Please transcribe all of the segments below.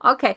Okay,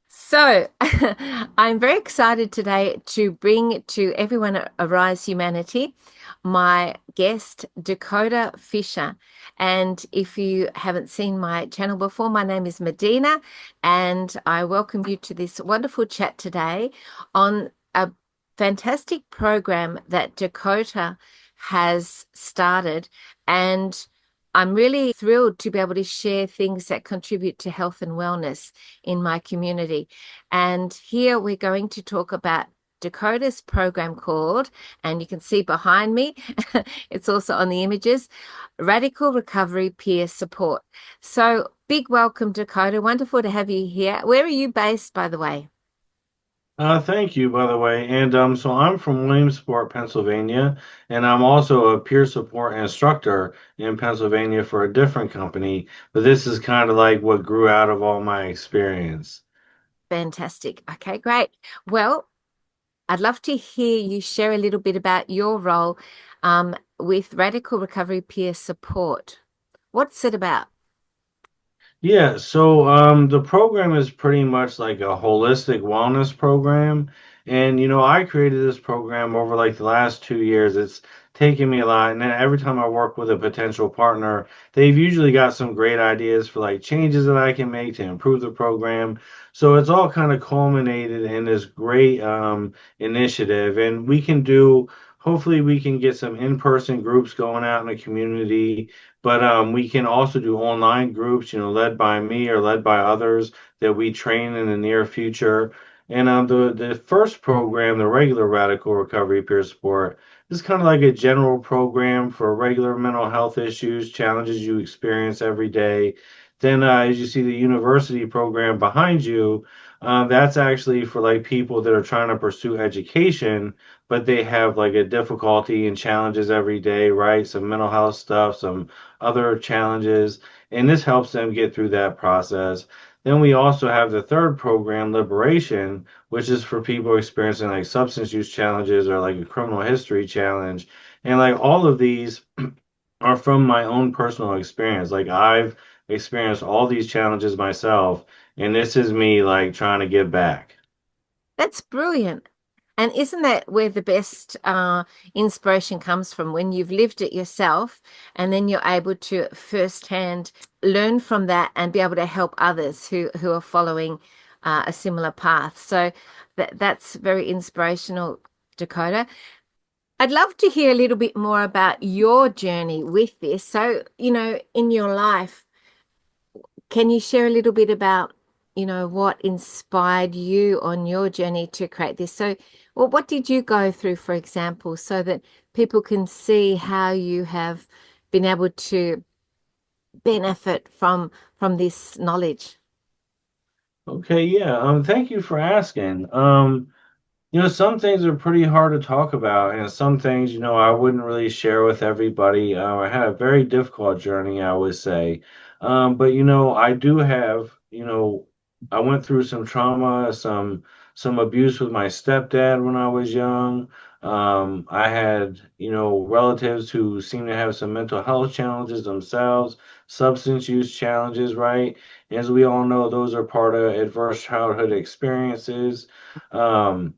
so I'm very excited today to bring to everyone at Arise Humanity my guest, Dakota Fisher. And if you haven't seen my channel before, my name is Medina, and I welcome you to this wonderful chat today on a fantastic program that Dakota has started. And I'm really thrilled to be able to share things that contribute to health and wellness in my community. And here we're going to talk about Dakota's program called, and you can see behind me, it's also on the images, Radical Recovery Peer Support. So big welcome, Dakota. Wonderful to have you here. Where are you based, by the way? Thank you, by the way. And so I'm from Williamsport, Pennsylvania, and I'm also a peer support instructor in Pennsylvania for a different company. But this is kind of like what grew out of all my experience. Fantastic. Okay, great. Well, I'd love to hear you share a little bit about your role with Radical Recovery Peer Support. What's it about? Yeah, so the program is pretty much like a holistic wellness program. And I created this program over like the last 2 years. It's taken me a lot. And then every time I work with a potential partner, they've usually got some great ideas for like changes that I can make to improve the program. So it's all kind of culminated in this great initiative. And hopefully we can get some in-person groups going out in the community, but we can also do online groups, led by me or led by others that we train in the near future. And the first program, the regular Radical Recovery Peer Support, is kind of like a general program for regular mental health issues, challenges you experience every day. Then, as you see the university program behind you, that's actually for like people that are trying to pursue education, but they have like a difficulty and challenges every day, right? Some mental health stuff, some other challenges, and this helps them get through that process. Then we also have the third program, Liberation, which is for people experiencing like substance use challenges or like a criminal history challenge. And like all of these are from my own personal experience. Like I've experienced all these challenges myself, and this is me like trying to give back. That's brilliant. And isn't that where the best inspiration comes from when you've lived it yourself and then you're able to firsthand learn from that and be able to help others who are following a similar path. So that's very inspirational, Dakota. I'd love to hear a little bit more about your journey with this. So, in your life, can you share a little bit about, what inspired you on your journey to create this? So, well, what did you go through, for example, so that people can see how you have been able to benefit from this knowledge? Okay, yeah. Thank you for asking. Some things are pretty hard to talk about, and some things, I wouldn't really share with everybody. I had a very difficult journey, I would say. But I do have, I went through some trauma, some abuse with my stepdad when I was young. I had, relatives who seem to have some mental health challenges themselves, substance use challenges, right? As we all know, those are part of adverse childhood experiences. Um,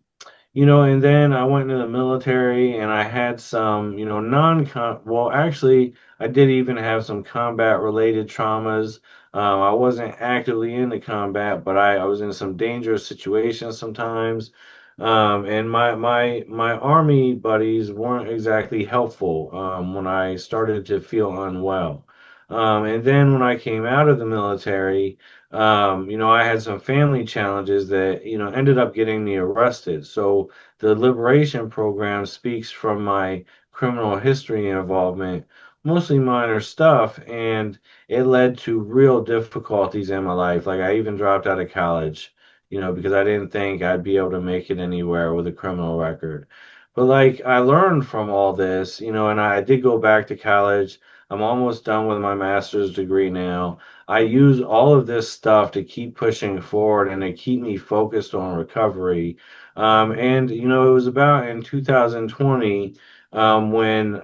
and then I went into the military and I had some, well, actually, I did even have some combat related traumas. I wasn't actively in the combat, but I was in some dangerous situations sometimes. And my army buddies weren't exactly helpful when I started to feel unwell. And then when I came out of the military, I had some family challenges that, ended up getting me arrested. So the liberation program speaks from my criminal history involvement, mostly minor stuff, and it led to real difficulties in my life. Like I even dropped out of college, because I didn't think I'd be able to make it anywhere with a criminal record. But like I learned from all this, and I did go back to college. I'm almost done with my master's degree now. I use all of this stuff to keep pushing forward and to keep me focused on recovery. And it was about in 2020 when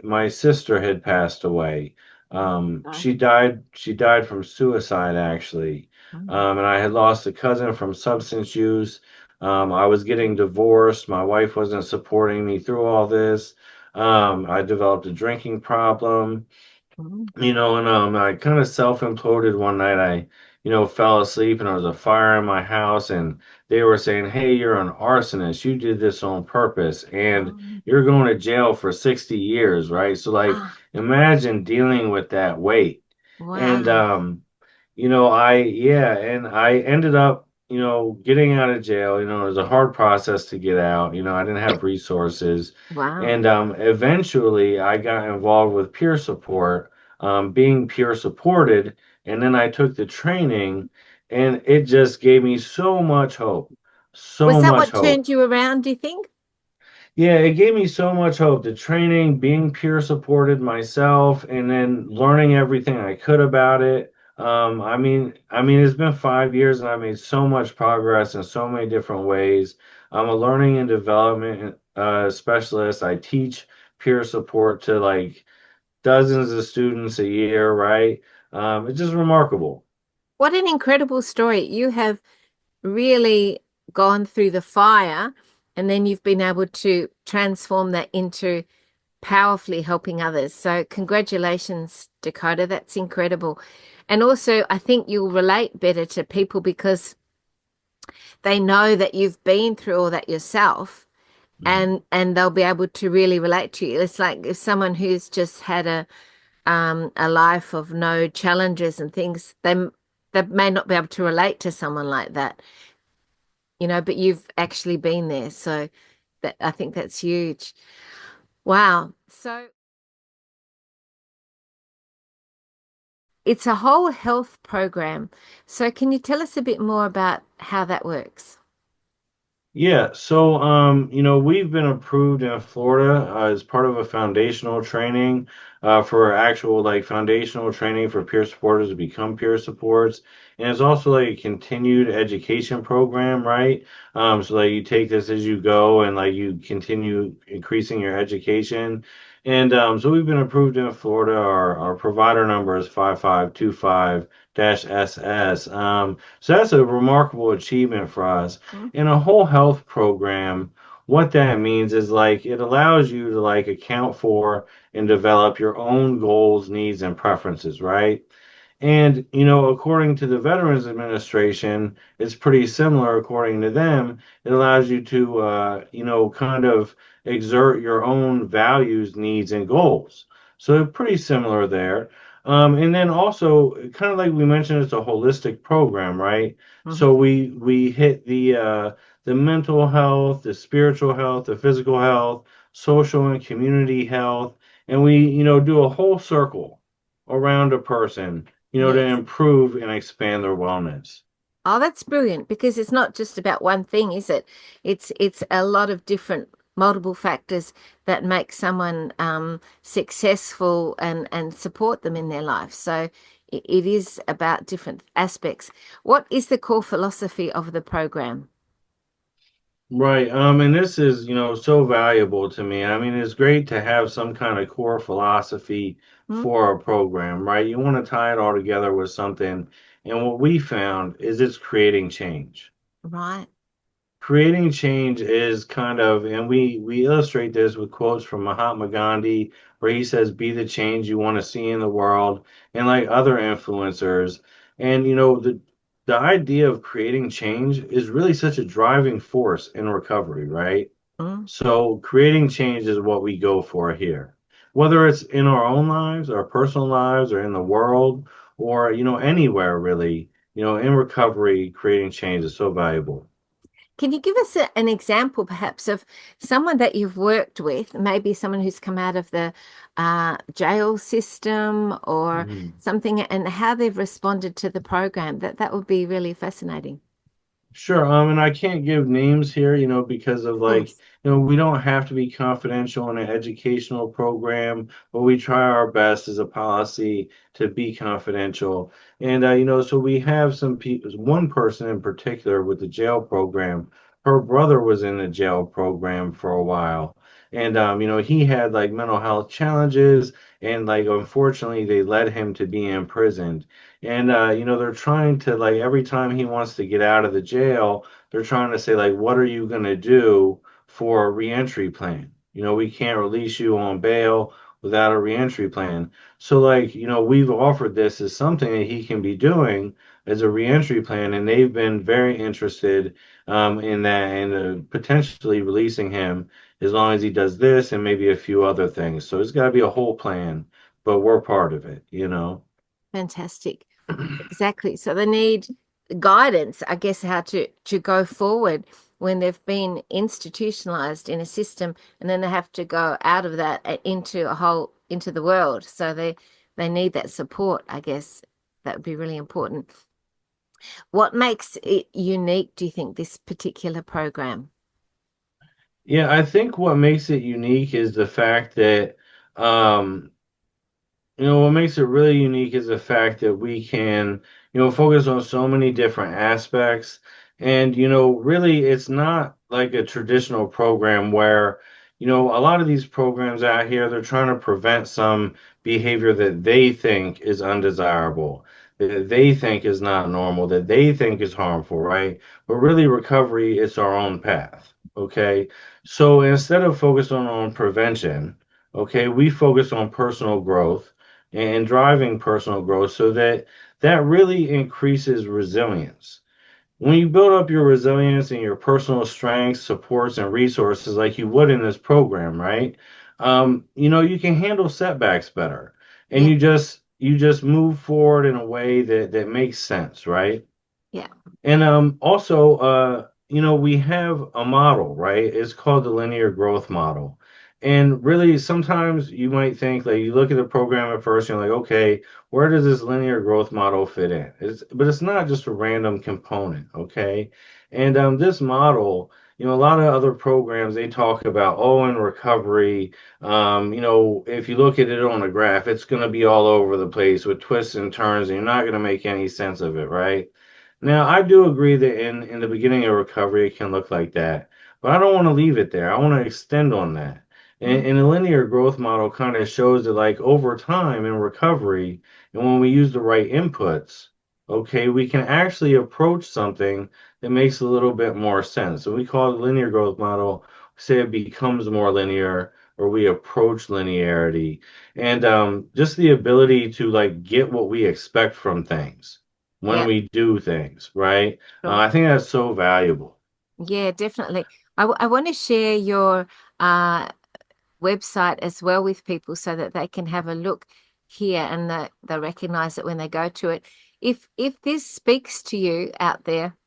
my sister had passed away. No. She died from suicide actually. Mm. And I had lost a cousin from substance use. I was getting divorced. My wife wasn't supporting me through all this. I developed a drinking problem. Mm. And I kind of self-imploded one night. Fell asleep and there was a fire in my house, and they were saying, "Hey, you're an arsonist. You did this on purpose, and Oh. you're going to jail for 60 years, right?" So, like, Ah, imagine dealing with that weight. And wow. I ended up, getting out of jail. It was a hard process to get out. I didn't have resources. Wow. And eventually I got involved with peer support, being peer supported. And then I took the training, and it just gave me so much hope. Was So that much what hope. turned you around, do you think? Yeah, it gave me so much hope. The training, being peer supported myself, and then learning everything I could about it. It's been 5 years, and I made so much progress in so many different ways. I'm a learning and development specialist. I teach peer support to like dozens of students a year, right? It's just remarkable. What an incredible story. You have really gone through the fire and then you've been able to transform that into powerfully helping others. So, congratulations, Dakota. That's incredible. And also, I think you'll relate better to people because they know that you've been through all that yourself Mhm. and they'll be able to really relate to you. It's like if someone who's just had a life of no challenges and things, they may not be able to relate to someone like that, but you've actually been there. So that I think that's huge. Wow. So it's a whole health program. So can you tell us a bit more about how that works? Yeah, so we've been approved in Florida as part of a foundational training for actual like foundational training for peer supporters to become peer supports. And it's also like a continued education program, right? So like you take this as you go and like you continue increasing your education. And so we've been approved in Florida. Our provider number is 5525-SS. So that's a remarkable achievement for us. Mm. In a whole health program, what that means is like it allows you to like account for and develop your own goals, needs, and preferences, right? And, according to the Veterans Administration, it's pretty similar. According to them, it allows you to, kind of exert your own values, needs, and goals. So pretty similar there. And then also, kind of like we mentioned, it's a holistic program, right? Mhm. So we hit the mental health, the spiritual health, the physical health, social and community health, and we, do a whole circle around a person to Yes. improve and expand their wellness. Oh, that's brilliant because it's not just about one thing, is it? It's a lot of different multiple factors that make someone successful and support them in their life. So it is about different aspects. What is the core philosophy of the program? Right. And this is, so valuable to me. I mean, it's great to have some kind of core philosophy Hmm? for a program, right? You want to tie it all together with something. And what we found is it's creating change. Right. Creating change is kind of, and we illustrate this with quotes from Mahatma Gandhi, where he says, "Be the change you want to see in the world," and like other influencers. And the idea of creating change is really such a driving force in recovery, right? Mm. So creating change is what we go for here, whether it's in our own lives, our personal lives, or in the world, or anywhere really. In recovery, creating change is so valuable. Can you give us an example, perhaps, of someone that you've worked with, maybe someone who's come out of the jail system or Mhm. something, and how they've responded to the program? That would be really fascinating. Sure. And I can't give names here, because of Of like, course. we don't have to be confidential in an educational program, but we try our best as a policy to be confidential. And, so we have some people, one person in particular with the jail program, her brother was in the jail program for a while. And he had like mental health challenges, and like unfortunately they led him to be imprisoned. And they're trying to like every time he wants to get out of the jail, they're trying to say like, what are you gonna do for a reentry plan? We can't release you on bail without a reentry plan. So like, we've offered this as something that he can be doing as a reentry plan, and they've been very interested in that and potentially releasing him as long as he does this and maybe a few other things. So it's got to be a whole plan, but we're part of it. Fantastic. Exactly. So they need guidance, I guess, how to go forward when they've been institutionalized in a system, and then they have to go out of that into into the world. So they need that support, I guess. That would be really important. What makes it unique, do you think, this particular program? Yeah, I think what makes it unique is the fact that um, what makes it really unique is the fact that we can, focus on so many different aspects. And, really, it's not like a traditional program where, a lot of these programs out here, they're trying to prevent some behavior that they think is undesirable, that they think is not normal, that they think is harmful, right? But really, recovery is our own path. Okay. So instead of focusing on prevention, okay, we focus on personal growth and driving personal growth so that really increases resilience. When you build up your resilience and your personal strengths, supports, and resources like you would in this program, right? You can handle setbacks better, and Yeah, you just move forward in a way that makes sense, right? yeah, And also, we have a model, right? It's called the linear growth model. And really, sometimes you might think like you look at the program at first, and you're like, okay, where does this linear growth model fit in? But it's not just a random component, okay? And this model, a lot of other programs they talk about, oh, in recovery, if you look at it on a graph, it's going to be all over the place with twists and turns, and you're not going to make any sense of it, right? Now, I do agree that in the beginning of recovery, it can look like that, but I don't want to leave it there. I want to extend on that. mm, And the linear growth model kind of shows that, like, over time in recovery, and when we use the right inputs, okay, we can actually approach something that makes a little bit more sense. So we call it linear growth model, say it becomes more linear, or we approach linearity, and just the ability to, like, get what we expect from things when yeah, we do things, right? sure. I think that's so valuable. Yeah, definitely. I want to share your uh, website as well with people so that they can have a look here and they recognize it when they go to it. If this speaks to you out there,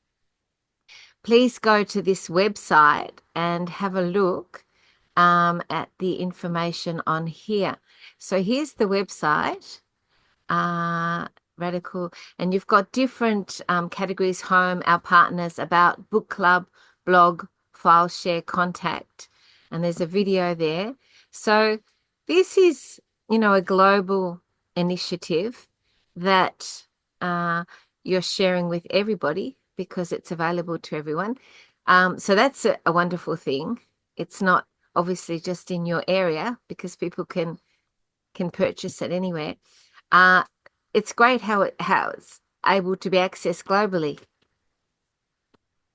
please go to this website and have a look at the information on here. So here's the website. uh, Radical. And you've got different categories: home, our partners, about, book club, blog, file share, contact. And there's a video there. So this is, a global initiative that you're sharing with everybody because it's available to everyone. So that's a wonderful thing. It's not obviously just in your area because people can purchase it anywhere. Uh, it's great how it's able to be accessed globally.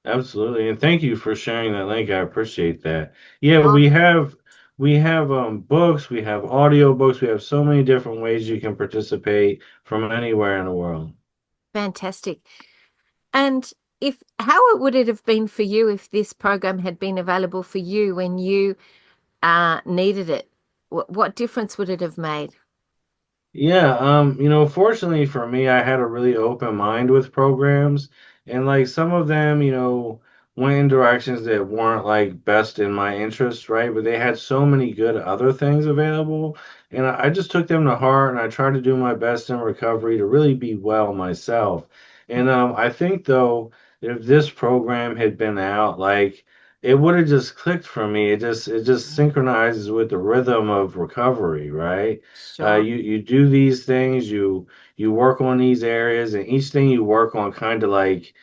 Absolutely. And thank you for sharing that link. I appreciate that. Yeah, Oh, we have books, we have audio books, we have so many different ways you can participate from anywhere in the world. fantastic. And if how would it have been for you if this program had been available for you when you needed it? What difference would it have made? Yeah, fortunately for me, I had a really open mind with programs, and like some of them, went in directions that weren't like best in my interest, right? But they had so many good other things available, and I just took them to heart, and I tried to do my best in recovery to really be well myself. And I think though, if this program had been out, like it would have just clicked for me. It just synchronizes with the rhythm of recovery, right? Sure. You do these things, you work on these areas, and each thing you work on kind of like,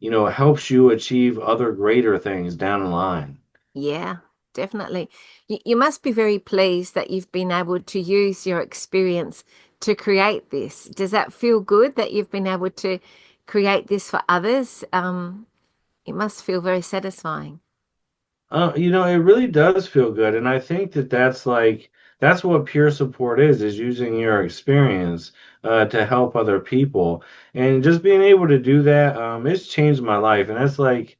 helps you achieve other greater things down the line. Yeah. definitely. You must be very pleased that you've been able to use your experience to create this. Does that feel good that you've been able to create this for others? It must feel very satisfying. It really does feel good, and I think that that's what peer support is using your experience to help other people, and just being able to do that, it's changed my life, and that's like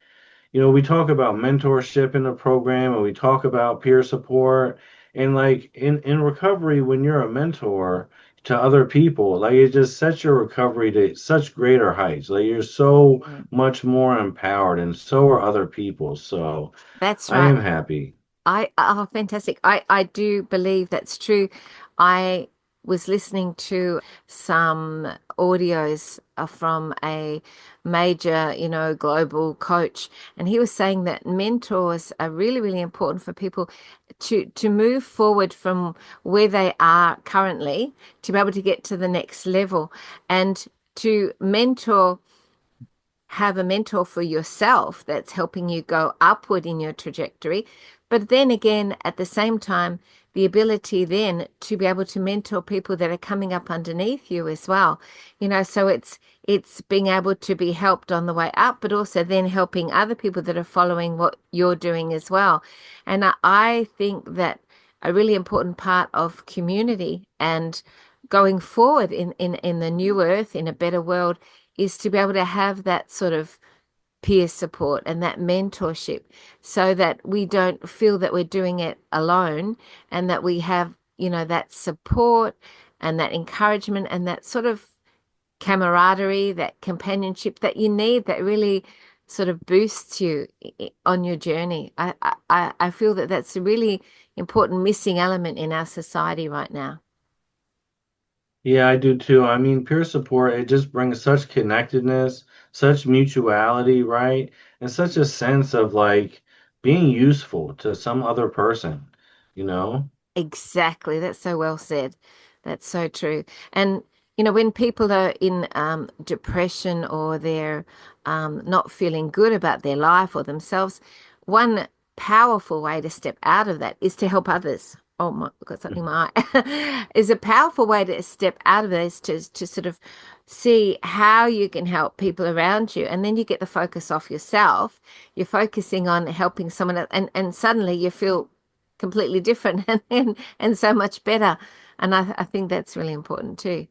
we talk about mentorship in the program and we talk about peer support. And like in recovery, when you're a mentor to other people, like it just sets your recovery to such greater heights. Like you're so Mm. much more empowered and so are other people. So That's I right. am happy. Oh, fantastic. I do believe that's true. I was listening to some audios from a major, global coach, and he was saying that mentors are really, really important for people to move forward from where they are currently to be able to get to the next level and to have a mentor for yourself that's helping you go upward in your trajectory. But then again, at the same time, the ability then to be able to mentor people that are coming up underneath you as well. So it's being able to be helped on the way up, but also then helping other people that are following what you're doing as well. And I think that a really important part of community and going forward in the new earth, in a better world, is to be able to have that sort of peer support and that mentorship so that we don't feel that we're doing it alone and that we have, that support and that encouragement and that sort of camaraderie, that companionship that you need that really sort of boosts you on your journey. I feel that that's a really important missing element in our society right now. Yeah, I do too. I mean, peer support, it just brings such connectedness, such mutuality, right? And such a sense of like being useful to some other person, you know? Exactly. That's so well said. That's so true. And, when people are in depression or they're not feeling good about their life or themselves, one powerful way to step out of that is to help others. Oh my, I've got something in my eye. Is a powerful way to step out of this to sort of see how you can help people around you. And then you get the focus off yourself. You're focusing on helping someone else, and suddenly you feel completely different and so much better. And I think that's really important too.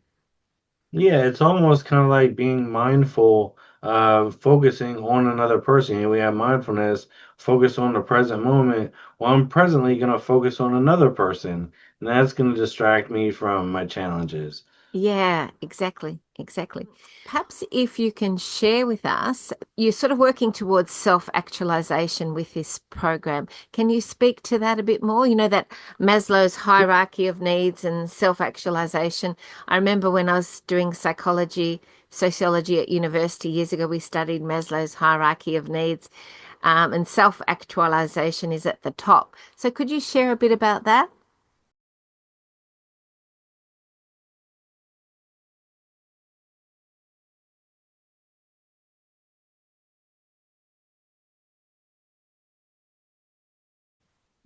Yeah, it's almost kind of like being mindful, focusing on another person. We have mindfulness, focus on the present moment. Well, I'm presently going to focus on another person, and that's going to distract me from my challenges. Yeah, exactly, exactly. Perhaps if you can share with us, you're sort of working towards self-actualization with this program. Can you speak to that a bit more? That Maslow's hierarchy of needs and self-actualization. I remember when I was doing sociology at university years ago, we studied Maslow's hierarchy of needs, and self-actualization is at the top. So could you share a bit about that?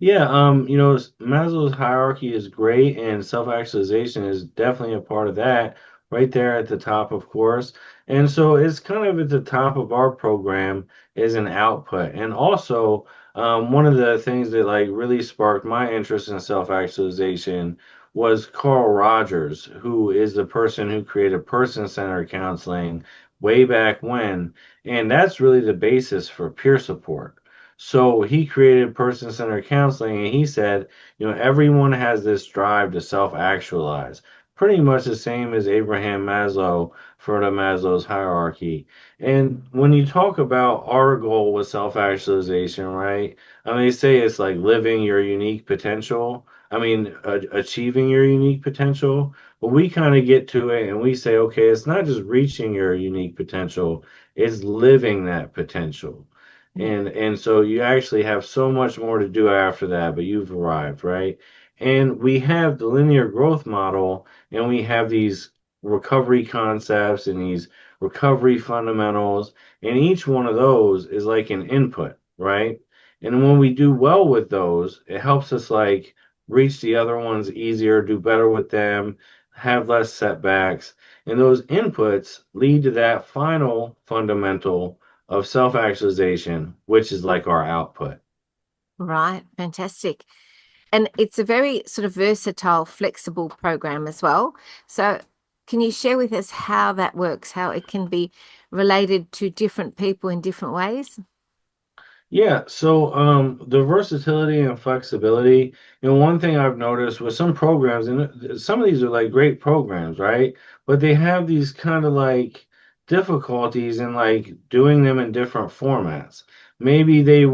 Yeah, Maslow's hierarchy is great, and self-actualization is definitely a part of that, right there at the top, of course. And so it's kind of at the top of our program is an output. And also, one of the things that like really sparked my interest in self-actualization was Carl Rogers, who is the person who created person-centered counseling way back when. And that's really the basis for peer support. So he created person-centered counseling, and he said, everyone has this drive to self-actualize, pretty much the same as Abraham Maslow for the Maslow's hierarchy. And when you talk about our goal with self-actualization, right? I mean, they say it's like living your unique potential. I mean, achieving your unique potential. But we kind of get to it and we say, okay, it's not just reaching your unique potential, it's living that potential. And so you actually have so much more to do after that, but you've arrived, right? And we have the linear growth model, and we have these recovery concepts and these recovery fundamentals, and each one of those is like an input, right? And when we do well with those, it helps us like reach the other ones easier, do better with them, have less setbacks. And those inputs lead to that final fundamental of self-actualization, which is like our output. Right, fantastic. And it's a very sort of versatile, flexible program as well. So, can you share with us how that works, how it can be related to different people in different ways? Yeah, so the versatility and flexibility, one thing I've noticed with some programs, and some of these are like great programs, right? But they have these kind of like difficulties in like doing them in different formats. Maybe they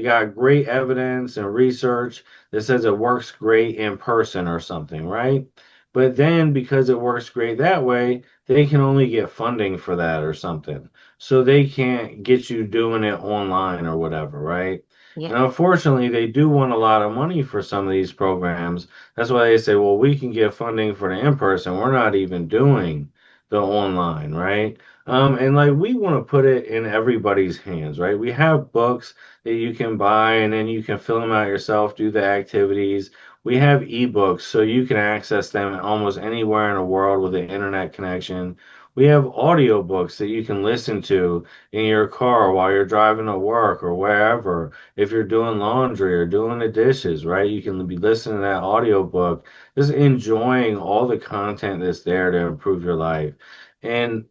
got great evidence and research that says it works great in person or something, right? But then because it works great that way, they can only get funding for that or something, so they can't get you doing it online or whatever, right? Yeah. And unfortunately, they do want a lot of money for some of these programs. That's why they say, well, we can get funding for the in person. We're not even doing the online, right? And like we want to put it in everybody's hands, right? We have books that you can buy and then you can fill them out yourself, do the activities. We have ebooks so you can access them almost anywhere in the world with an internet connection. We have audiobooks that you can listen to in your car while you're driving to work or wherever. If you're doing laundry or doing the dishes, right? You can be listening to that audiobook, just enjoying all the content that's there to improve your life. And,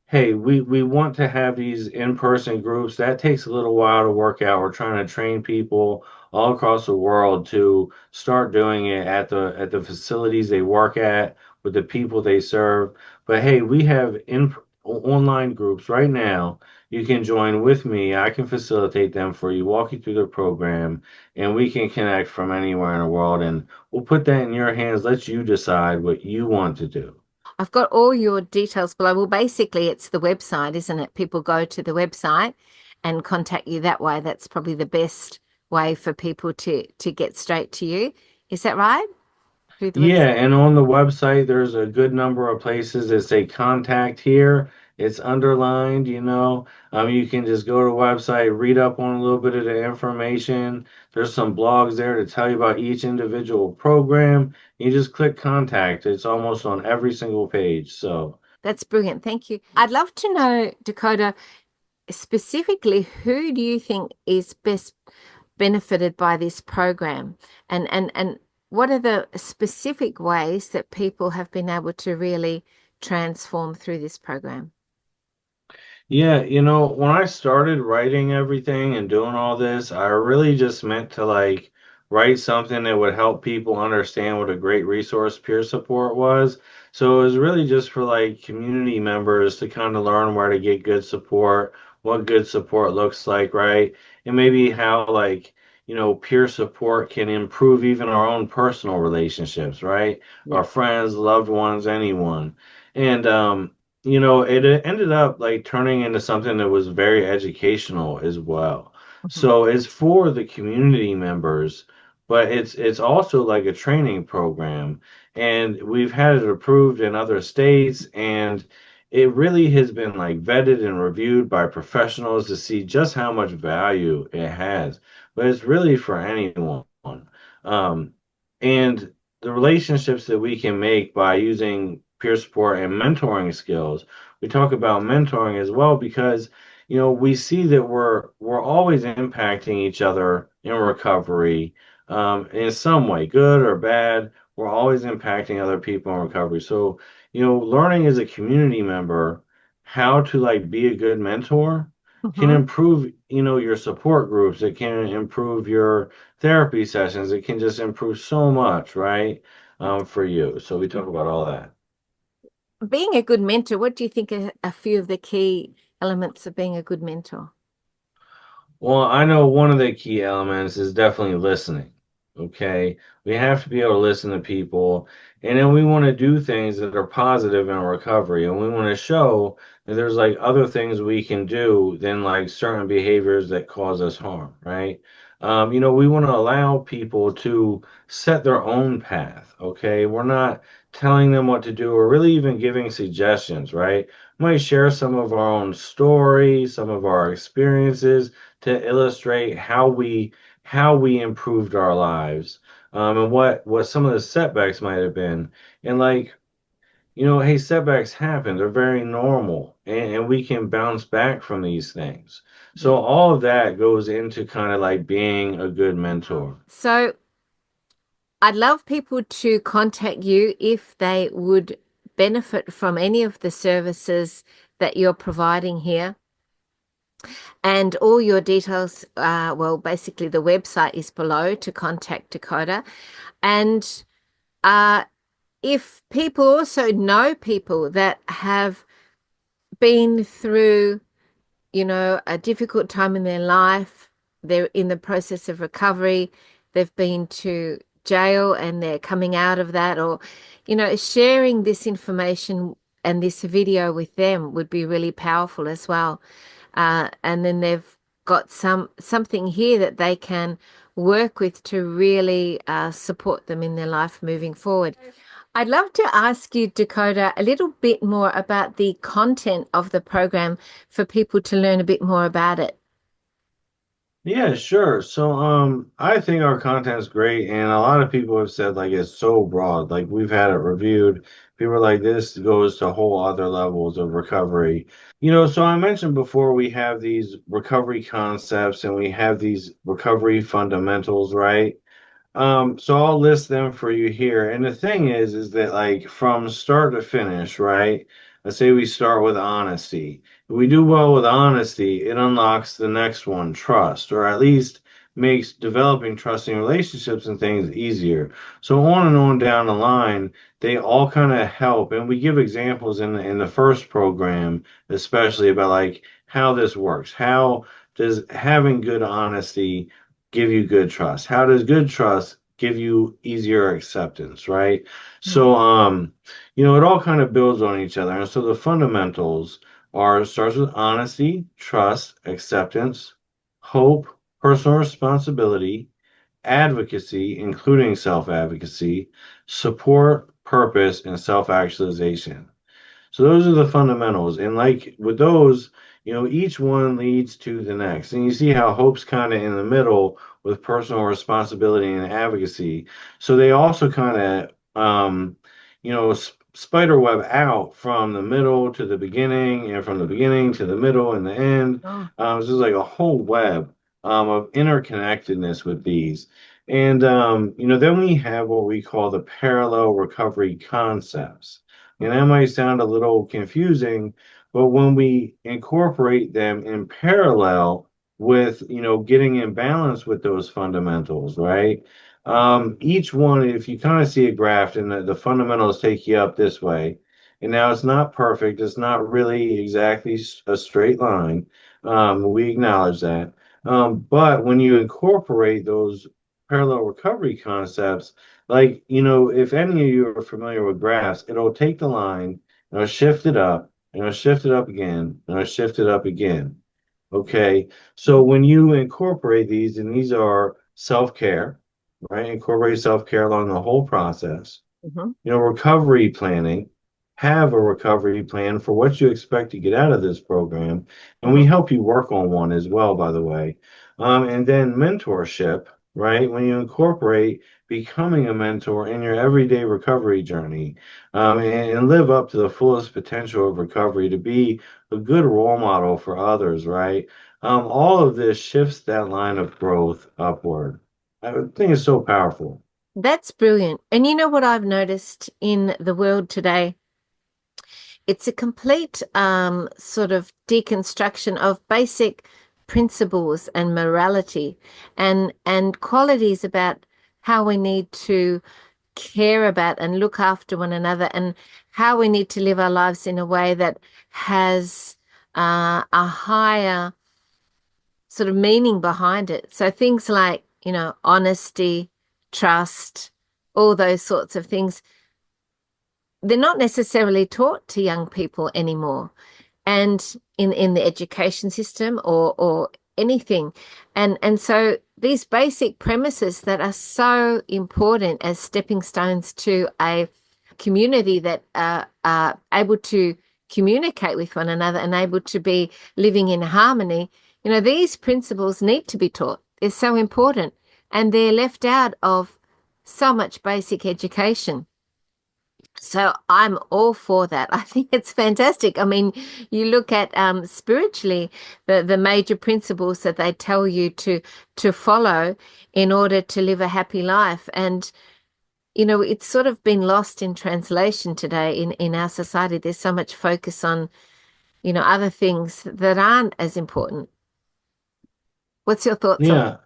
hey, we want to have these in-person groups. That takes a little while to work out. We're trying to train people all across the world to start doing it at the facilities they work at with the people they serve. But hey, we have in online groups right now. You can join with me. I can facilitate them for you, walk you through the program, and we can connect from anywhere in the world. And we'll put that in your hands. Let you decide what you want to do. I've got all your details below. Well, basically, it's the website, isn't it? People go to the website and contact you that way. That's probably the best way for people to get straight to you. Is that right? Through the Yeah, website? and on the website, there's a good number of places that say contact here. It's underlined. You can just go to the website, read up on a little bit of the information. There's some blogs there to tell you about each individual program. You just click contact. It's almost on every single page. So, That's brilliant. Thank you. I'd love to know, Dakota, specifically, who do you think is best benefited by this program? And what are the specific ways that people have been able to really transform through this program? yeah, when I started writing everything and doing all this, I really just meant to like write something that would help people understand what a great resource peer support was. So it was really just for like community members to kind of learn where to get good support, what good support looks like, right? And maybe how like, peer support can improve even our own personal relationships, right? Yeah. Our friends, loved ones, anyone. And it ended up like turning into something that was very educational as well. Mhm. So it's for the community members, but it's also like a training program, and we've had it approved in other states, and it really has been like vetted and reviewed by professionals to see just how much value it has. But it's really for anyone. Um, and the relationships that we can make by using peer support and mentoring skills. We talk about mentoring as well because we see that we're always impacting each other in recovery, in some way, good or bad. We're always impacting other people in recovery. So learning as a community member how to like be a good mentor can Mhm. improve your support groups. It can improve your therapy sessions. It can just improve so much, right? For you. So we talk about all that. Being a good mentor, what do you think are a few of the key elements of being a good mentor? Well, I know one of the key elements is definitely listening. Okay. We have to be able to listen to people. And then we want to do things that are positive in recovery. And we want to show that there's like other things we can do than like certain behaviors that cause us harm, right? We want to allow people to set their own path. Okay. We're not telling them what to do or really even giving suggestions, right? We might share some of our own stories, some of our experiences to illustrate how we improved our lives, and what some of the setbacks might have been. And like, hey, setbacks happen. They're very normal, and we can bounce back from these things. Yeah. So all of that goes into kind of like being a good mentor. So I'd love people to contact you if they would benefit from any of the services that you're providing here. And all your details, well, basically the website is below to contact Dakota. And uh, if people also know people that have been through, a difficult time in their life, they're in the process of recovery, they've been to jail and they're coming out of that, or, sharing this information and this video with them would be really powerful as well. And then they've got something here that they can work with to really support them in their life moving forward. I'd love to ask you, Dakota, a little bit more about the content of the program for people to learn a bit more about it. Yeah, sure. So, I think our content's great, and a lot of people have said like it's so broad. Like we've had it reviewed. People are like, this goes to whole other levels of recovery. So I mentioned before we have these recovery concepts and we have these recovery fundamentals, right? So I'll list them for you here. And the thing is that like from start to finish, right? Let's say we start with honesty. If we do well with honesty, it unlocks the next one, trust, or at least makes developing trusting relationships and things easier. So on and on down the line, they all kind of help. And we give examples in the first program, especially about like how this works. How does having good honesty give you good trust? How does good trust give you easier acceptance, right? Mm. So, it all kind of builds on each other. And so the fundamentals are starts with honesty, trust, acceptance, hope, personal responsibility, advocacy, including self-advocacy, support, purpose, and self-actualization. So those are the fundamentals. And like with those, each one leads to the next. And you see how hope's kind of in the middle with personal responsibility and advocacy. So they also kind of, spider web out from the middle to the beginning and from the beginning to the middle and the end. Oh. So there's like a whole web of interconnectedness with these. And, then we have what we call the parallel recovery concepts. And that might sound a little confusing, but when we incorporate them in parallel with, getting in balance with those fundamentals, right? Each one, if you kind of see a graph and the fundamentals take you up this way, and now it's not perfect, it's not really exactly a straight line. We acknowledge that. But when you incorporate those parallel recovery concepts, like, if any of you are familiar with graphs, it'll take the line, and it'll shift it up, and it'll shift it up again, and it'll shift it up again. Okay. So when you incorporate these, and these are self-care, right? Incorporate self-care along the whole process. Mhm. Recovery planning, have a recovery plan for what you expect to get out of this program. And we Mhm. help you work on one as well, by the way. And then mentorship, right? When you incorporate becoming a mentor in your everyday recovery journey, and live up to the fullest potential of recovery to be a good role model for others, right? All of this shifts that line of growth upward. I think it's so powerful. That's brilliant. And you know what I've noticed in the world today? It's a complete sort of deconstruction of basic principles and morality and qualities about how we need to care about and look after one another and how we need to live our lives in a way that has a higher sort of meaning behind it. So things like, honesty, trust, all those sorts of things, they're not necessarily taught to young people anymore. And in the education system or anything. And so these basic premises that are so important as stepping stones to a community that are able to communicate with one another and able to be living in harmony, these principles need to be taught. They're so important, and they're left out of so much basic education. So I'm all for that. I think it's fantastic. I mean, you look at spiritually the major principles that they tell you to follow in order to live a happy life. And it's sort of been lost in translation today in our society. There's so much focus on, other things that aren't as important. What's your thoughts on Yeah.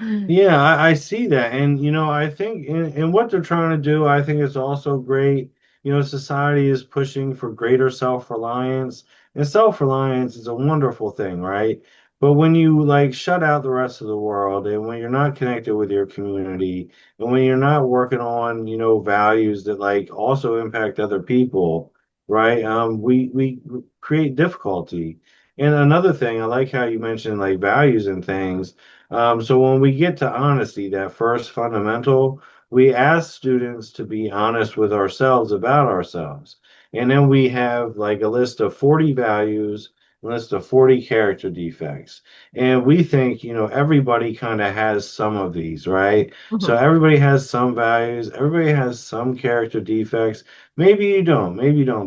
Yeah, I see that. And, I think in what they're trying to do, I think it's also great. Society is pushing for greater self-reliance, and self-reliance is a wonderful thing, right? But when you like shut out the rest of the world, and when you're not connected with your community, and when you're not working on, values that like also impact other people, right? We create difficulty. And another thing, I like how you mentioned like values and things. So when we get to honesty, that first fundamental, we ask students to be honest with ourselves about ourselves. And then we have like a list of 40 values, a list of 40 character defects. And we think, everybody kind of has some of these, right? So it? everybody has some values, everybody has some character defects. Maybe you don't,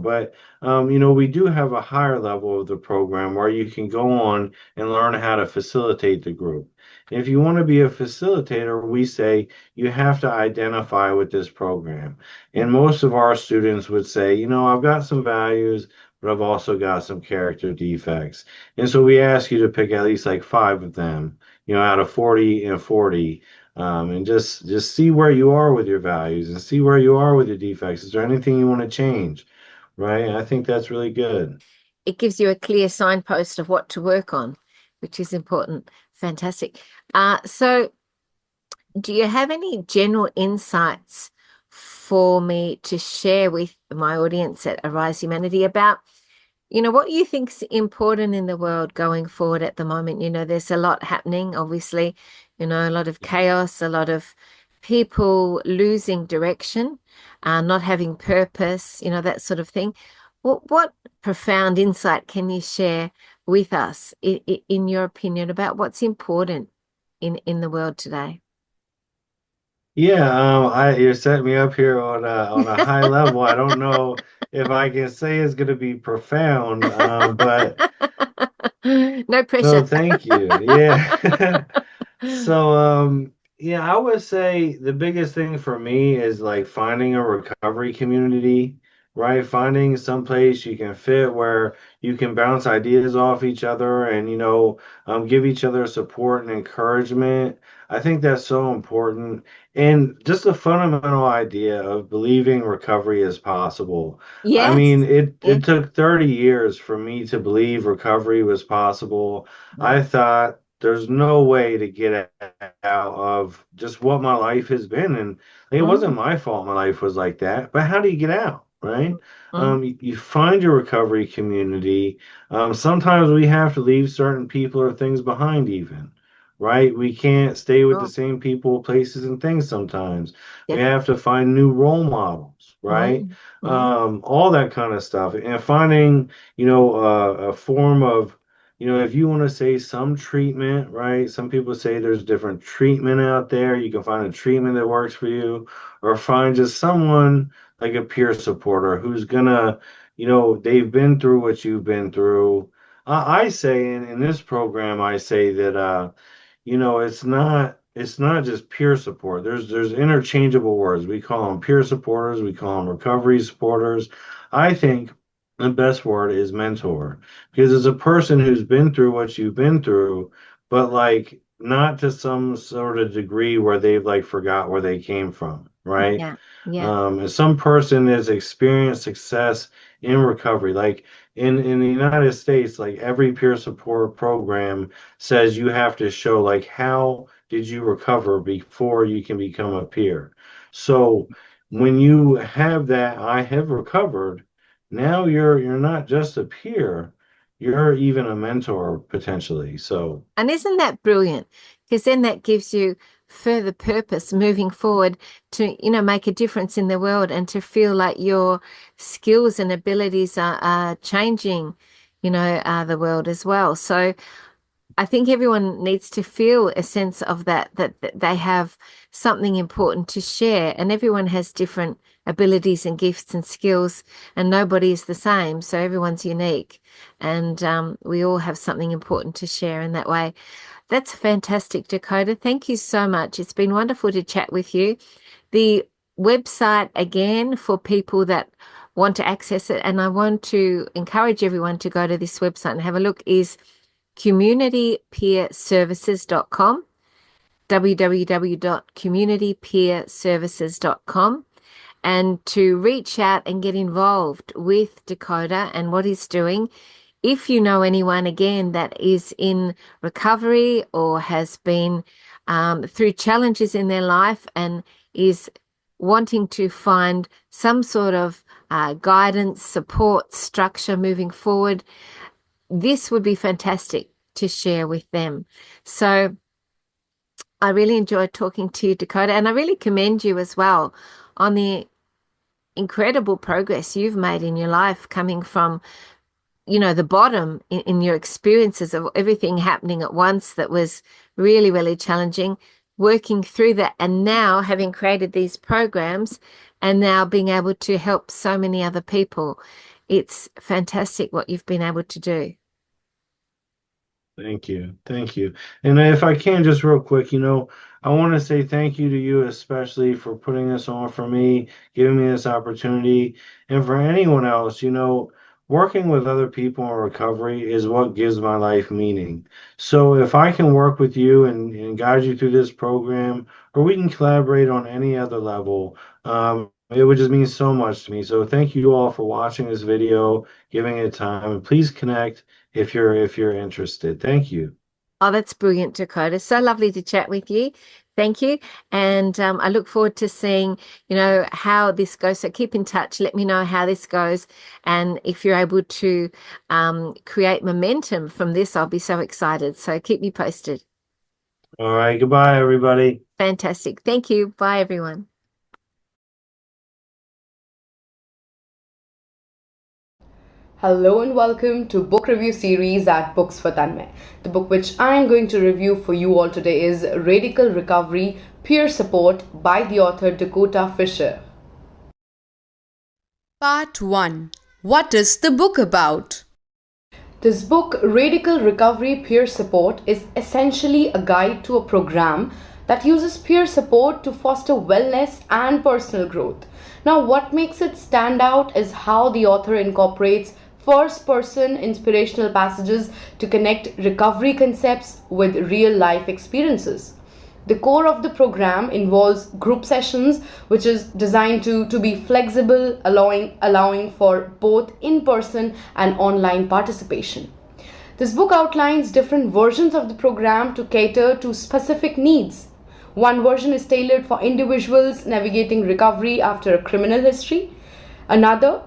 but we do have a higher level of the program where you can go on and learn how to facilitate the group. If you want to be a facilitator, we say you have to identify with this program. And most of our students would say, I've got some values, but I've also got some character defects. And so we ask you to pick at least like five of them, out of 40 and 40. And just see where you are with your values and see where you are with your defects. Is there anything you want to change? Right? I think that's really good. It gives you a clear signpost of what to work on, which is important. Fantastic. So do you have any general insights for me to share with my audience at Arise Humanity about, what you think's important in the world going forward at the moment? There's a lot happening, obviously, a lot of chaos, a lot of people losing direction, not having purpose, that sort of thing. What profound insight can you share with us, in your opinion, about what's important in the world today? Yeah, you set me up here on a high level. I don't know if I can say it's going to be profound, but No pressure. no, thank you. Yeah. So, yeah, I would say the biggest thing for me is like finding a recovery community, right? Finding some place you can fit where you can bounce ideas off each other and, give each other support and encouragement. I think that's so important. And just the fundamental idea of believing recovery is possible. I mean, Yes. it Yes. took 30 years for me to believe recovery was possible. I Wow. thought there's no way to get out of just what my life has been. And it wasn't Mm, my fault my life was like that, but how do you get out, right? mm, You find your recovery community. Sometimes we have to leave certain people or things behind, even, right? We can't stay with the sure. same people, places, and things sometimes. We have Definitely. to find new role models, right? Mm, mm, All that kind of stuff. And finding, a form of if you want to say some treatment, right? Some people say there's different treatment out there. You can find a treatment that works for you, or find just someone like a peer supporter who's gonna, they've been through what you've been through. I say in this program, I say that it's not just peer support. There's interchangeable words. We call them peer supporters, we call them recovery supporters. I think the best word is mentor because it's a person who's been through what you've been through, but like not to some sort of degree where they've like forgot where they came from, right? yeah. Yeah. And some person has experienced success in recovery. Like in the United States, like every peer support program says you have to show like how did you recover before you can become a peer. So when you have that, I have recovered, now you're not just a peer, you're even a mentor potentially. So And isn't that brilliant? Because then that gives you further purpose moving forward to, make a difference in the world and to feel like your skills and abilities are changing, the world as well. So I think everyone needs to feel a sense of that they have something important to share, and everyone has different abilities and gifts and skills, and nobody is the same. So everyone's unique, and we all have something important to share in that way. That's fantastic, Dakota. Thank you so much. It's been wonderful to chat with you. The website, again, for people that want to access it, and I want to encourage everyone to go to this website and have a look, is communitypeerservices.com, www.communitypeerservices.com, and to reach out and get involved with Dakota and what he's doing. If you know anyone, again, that is in recovery or has been through challenges in their life and is wanting to find some sort of guidance, support, structure moving forward, this would be fantastic to share with them. So I really enjoyed talking to you, Dakota, and I really commend you as well on the incredible progress you've made in your life, coming from, the bottom in your experiences of everything happening at once that was really, really challenging, working through that, and now having created these programs and now being able to help so many other people. It's fantastic what you've been able to do. Thank you. Thank you. And if I can, just real quick, I want to say thank you to you, especially for putting this on for me, giving me this opportunity. And for anyone else, working with other people in recovery is what gives my life meaning. So if I can work with you and guide you through this program, or we can collaborate on any other level, it would just mean so much to me. So thank you all for watching this video, giving it time, and please connect if you're interested. Thank you. Oh, that's brilliant, Dakota. So lovely to chat with you. Thank you. And I look forward to seeing, how this goes. So keep in touch. Let me know how this goes. And if you're able to create momentum from this, I'll be so excited. So keep me posted. All right, goodbye, everybody. Fantastic. Thank you. Bye, everyone. Hello and welcome to book review series at Books for Tanmay. The book which I am going to review for you all today is Radical Recovery Peer Support by the author Dakota Fisher. Part 1. What is the book about? This book, Radical Recovery Peer Support, is essentially a guide to a program that uses peer support to foster wellness and personal growth. Now, what makes it stand out is how the author incorporates first-person inspirational passages to connect recovery concepts with real-life experiences. The core of the program involves group sessions, which is designed to be flexible, allowing for both in-person and online participation. This book outlines different versions of the program to cater to specific needs. One version is tailored for individuals navigating recovery after a criminal history. Another,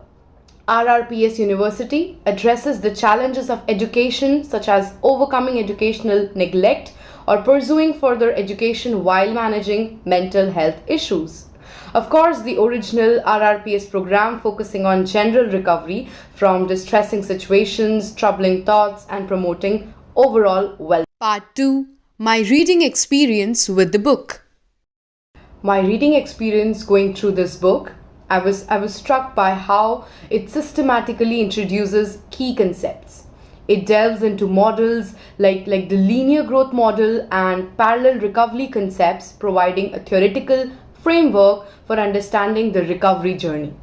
RRPS University, addresses the challenges of education, such as overcoming educational neglect or pursuing further education while managing mental health issues. Of course, the original RRPS program, focusing on general recovery from distressing situations, troubling thoughts, and promoting overall well. Part 2. My reading experience with the book. My reading experience going through this book, I was struck by how it systematically introduces key concepts. It delves into models like the linear growth model and parallel recovery concepts, providing a theoretical framework for understanding the recovery journey.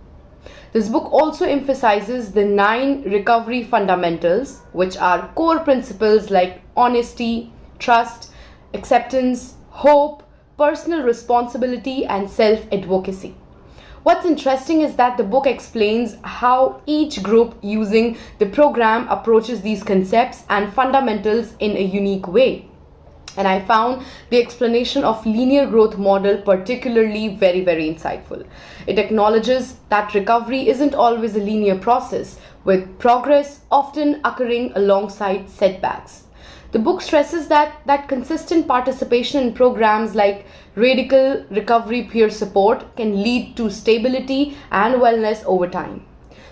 This book also emphasizes the 9 recovery fundamentals, which are core principles like honesty, trust, acceptance, hope, personal responsibility, and self-advocacy. What's interesting is that the book explains how each group using the program approaches these concepts and fundamentals in a unique way. And I found the explanation of linear growth model particularly very, very insightful. It acknowledges that recovery isn't always a linear process, with progress often occurring alongside setbacks. The book stresses that consistent participation in programs like radical recovery peer support can lead to stability and wellness over time.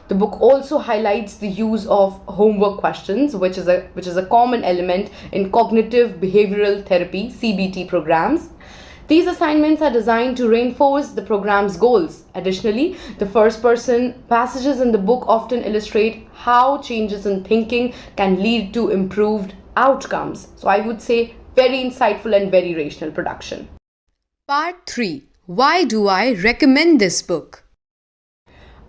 The book also highlights the use of homework questions, which is a common element in cognitive behavioral therapy (CBT) programs. These assignments are designed to reinforce the program's goals. Additionally, the first person passages in the book often illustrate how changes in thinking can lead to improved outcomes. So I would say very insightful and very rational production. Part 3. Why do I recommend this book?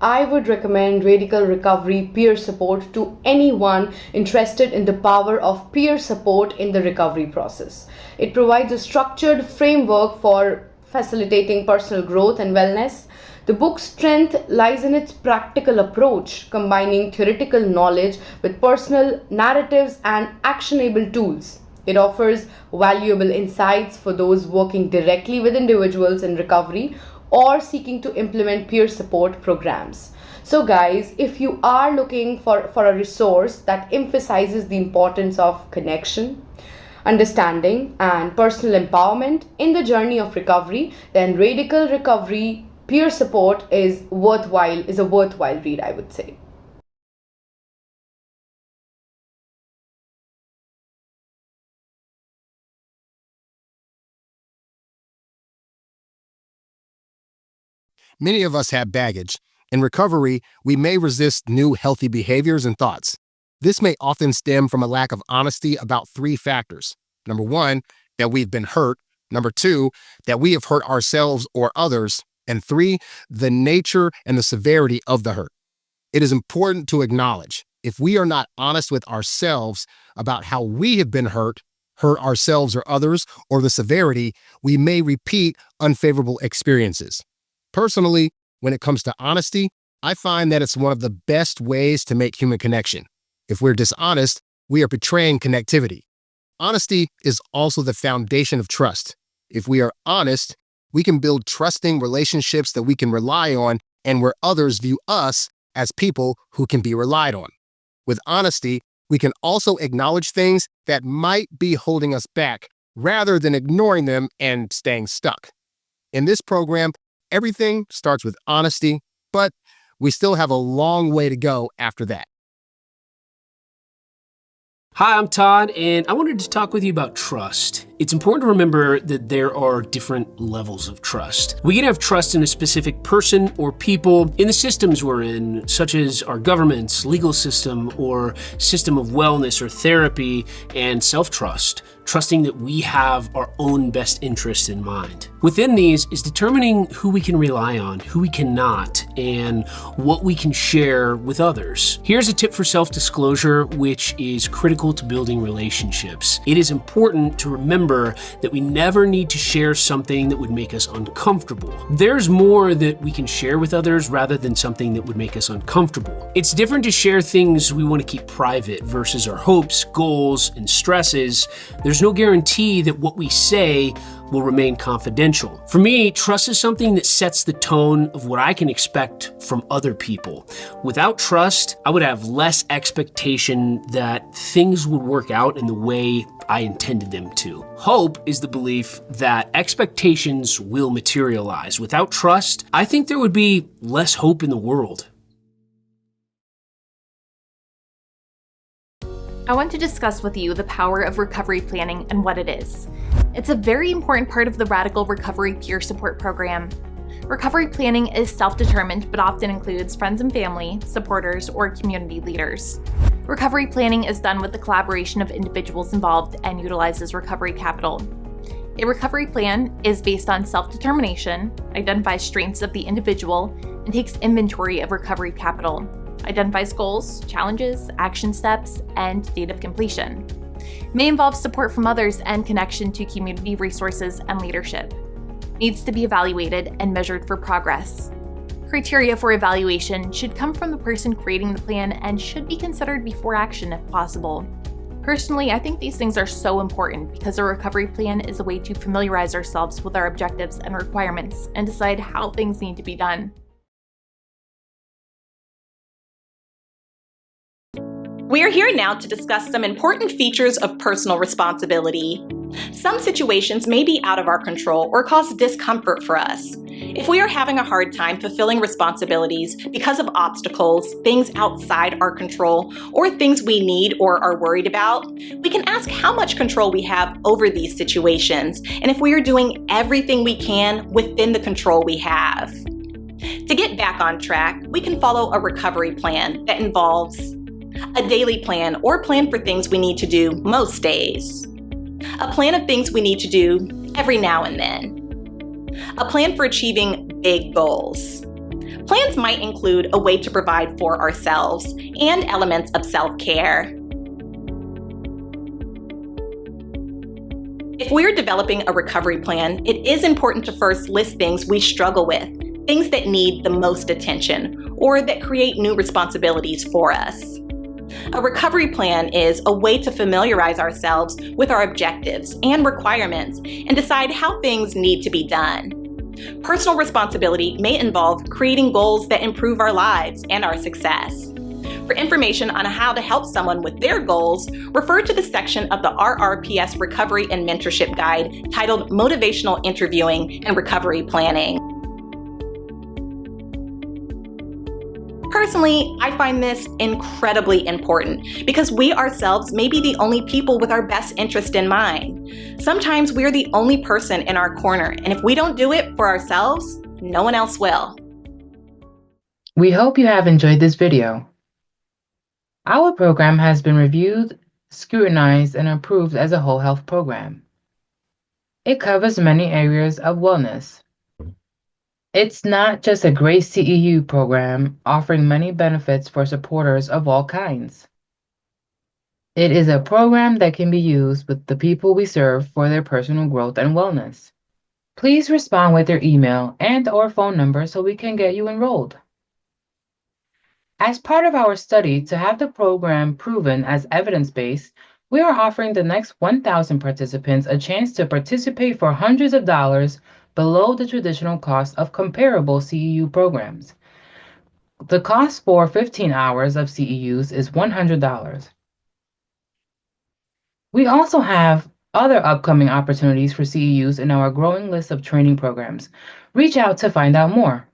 I would recommend Radical Recovery Peer Support to anyone interested in the power of peer support in the recovery process. It provides a structured framework for facilitating personal growth and wellness. The book's strength lies in its practical approach, combining theoretical knowledge with personal narratives and actionable tools. It offers valuable insights for those working directly with individuals in recovery or seeking to implement peer support programs. So, guys, if you are looking for a resource that emphasizes the importance of connection, understanding, and personal empowerment in the journey of recovery, then Radical Recovery Peer Support is a worthwhile read, I would say. Many of us have baggage. In recovery, we may resist new healthy behaviors and thoughts. This may often stem from a lack of honesty about three factors. Number one, that we've been hurt. Number two, that we have hurt ourselves or others. And three, the nature and the severity of the hurt. It is important to acknowledge if we are not honest with ourselves about how we have been hurt ourselves or others, or the severity, we may repeat unfavorable experiences. Personally, when it comes to honesty, I find that it's one of the best ways to make human connection. If we're dishonest, we are betraying connectivity. Honesty is also the foundation of trust. If we are honest, we can build trusting relationships that we can rely on and where others view us as people who can be relied on. With honesty, we can also acknowledge things that might be holding us back rather than ignoring them and staying stuck. In this program, everything starts with honesty, but we still have a long way to go after that. Hi, I'm Todd, and I wanted to talk with you about trust. It's important to remember that there are different levels of trust. We can have trust in a specific person or people in the systems we're in, such as our government's legal system or system of wellness or therapy, and self-trust, trusting that we have our own best interests in mind. Within these is determining who we can rely on, who we cannot, and what we can share with others. Here's a tip for self-disclosure, which is critical to building relationships. It is important to remember that we never need to share something that would make us uncomfortable. There's more that we can share with others rather than something that would make us uncomfortable. It's different to share things we want to keep private versus our hopes, goals, and stresses. There's no guarantee that what we say will remain confidential. For me, trust is something that sets the tone of what I can expect from other people. Without trust, I would have less expectation that things would work out in the way I intended them to. Hope is the belief that expectations will materialize. Without trust, I think there would be less hope in the world. I want to discuss with you the power of recovery planning and what it is. It's a very important part of the Radical Recovery Peer Support Program. Recovery planning is self-determined, but often includes friends and family, supporters, or community leaders. Recovery planning is done with the collaboration of individuals involved and utilizes recovery capital. A recovery plan is based on self-determination, identifies strengths of the individual, and takes inventory of recovery capital, identifies goals, challenges, action steps, and date of completion. May involve support from others and connection to community resources and leadership. Needs to be evaluated and measured for progress. Criteria for evaluation should come from the person creating the plan and should be considered before action if possible. Personally, I think these things are so important because a recovery plan is a way to familiarize ourselves with our objectives and requirements and decide how things need to be done. We are here now to discuss some important features of personal responsibility. Some situations may be out of our control or cause discomfort for us. If we are having a hard time fulfilling responsibilities because of obstacles, things outside our control, or things we need or are worried about, we can ask how much control we have over these situations and if we are doing everything we can within the control we have. To get back on track, we can follow a recovery plan that involves a daily plan or plan for things we need to do most days, a plan of things we need to do every now and then, a plan for achieving big goals. Plans might include a way to provide for ourselves and elements of self-care. If we are developing a recovery plan, it is important to first list things we struggle with, things that need the most attention or that create new responsibilities for us. A recovery plan is a way to familiarize ourselves with our objectives and requirements and decide how things need to be done. Personal responsibility may involve creating goals that improve our lives and our success. For information on how to help someone with their goals, refer to the section of the RRPS Recovery and Mentorship Guide titled Motivational Interviewing and Recovery Planning. Personally, I find this incredibly important because we ourselves may be the only people with our best interest in mind. Sometimes we're the only person in our corner, and if we don't do it for ourselves, no one else will. We hope you have enjoyed this video. Our program has been reviewed, scrutinized, and approved as a whole health program. It covers many areas of wellness. It's not just a great CEU program offering many benefits for supporters of all kinds. It is a program that can be used with the people we serve for their personal growth and wellness. Please respond with your email and/or phone number so we can get you enrolled. As part of our study to have the program proven as evidence-based, we are offering the next 1,000 participants a chance to participate for hundreds of dollars below the traditional cost of comparable CEU programs. The cost for 15 hours of CEUs is $100. We also have other upcoming opportunities for CEUs in our growing list of training programs. Reach out to find out more.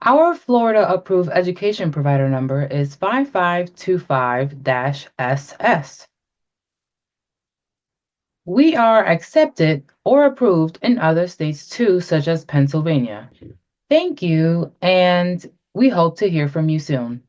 Our Florida-approved education provider number is 5525-SS. We are accepted or approved in other states too, such as Pennsylvania. Thank you, and we hope to hear from you soon.